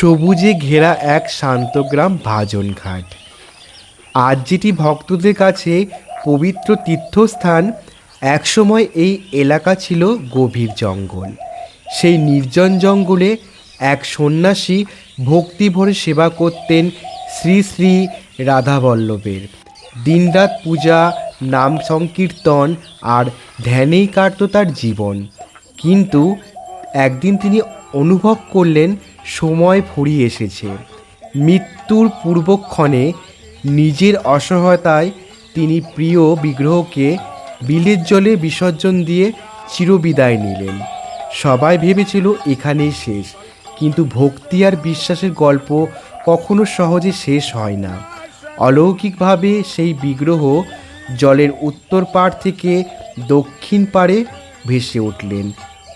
সবুজে ঘেরা এক শান্ত গ্রাম ভাজনঘাট। আজ যেটি ভক্তদের কাছে পবিত্র তীর্থস্থান, একসময় এই এলাকা ছিল গভীর জঙ্গল। সেই নির্জন জঙ্গলে এক সন্ন্যাসী ভক্তি ভরে সেবা করতেন শ্রী শ্রী রাধাবল্লভের। দিনরাত পূজা, নাম সংকীর্তন আর ধ্যানেই কাটত তার জীবন। কিন্তু একদিন তিনি অনুভব করলেন সময় ফুরিয়ে এসেছে। মৃত্যুর পূর্বক্ষণে নিজের অসহায়তায় তিনি প্রিয় বিগ্রহকে বিলের জলে বিসর্জন দিয়ে চিরবিদায় নিলেন। সবাই ভেবেছিল এখানেই শেষ, কিন্তু ভক্তি আর বিশ্বাসের গল্প কখনো সহজে শেষ হয় না। অলৌকিকভাবে সেই বিগ্রহ জলের উত্তর পাড় থেকে দক্ষিণ পাড়ে ভেসে উঠলেন।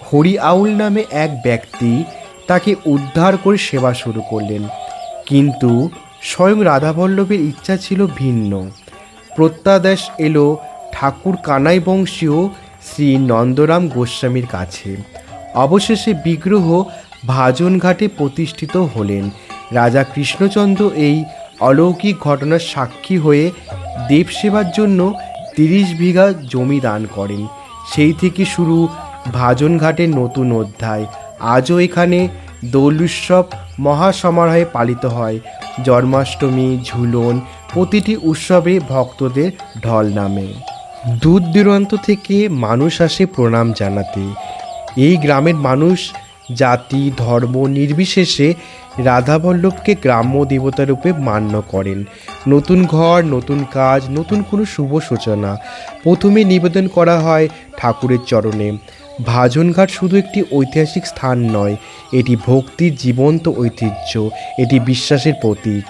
হরি আউল নামে এক ব্যক্তি তাকে উদ্ধার করে সেবা শুরু করলেন। কিন্তু স্বয়ং রাধাবল্লভের ইচ্ছা ছিল ভিন্ন। প্রত্যাদেশ এলো ঠাকুর কানাই বংশীয় শ্রী নন্দরাম গোস্বামীর কাছে। অবশেষে বিগ্রহ ভাজনঘাটে প্রতিষ্ঠিত হলেন। রাজা কৃষ্ণচন্দ্র এই অলৌকিক ঘটনার সাক্ষী হয়ে দেবসেবার জন্য 30 বিঘা জমি দান করেন। সেই থেকে শুরু ভাজনঘাটের নতুন অধ্যায়। আজও এখানে দোল উৎসব মহাসমারোহে পালিত হয়। জন্মাষ্টমী, ঝুলন, প্রতিটি উৎসবে ভক্তদের ঢল নামে। দূর দূরান্ত থেকে মানুষ আসে প্রণাম জানাতে। এই গ্রামের মানুষ জাতি ধর্ম নির্বিশেষে রাধাবল্লভকে গ্রাম্য দেবতারূপে মান্য করেন। নতুন ঘর, নতুন কাজ, নতুন কোনো শুভ সূচনা প্রথমে নিবেদন করা হয় ঠাকুরের চরণে। ভাজনঘাট শুধু একটি ঐতিহাসিক স্থান নয়, এটি ভক্তির জীবন্ত ঐতিহ্য, এটি বিশ্বাসের প্রতীক।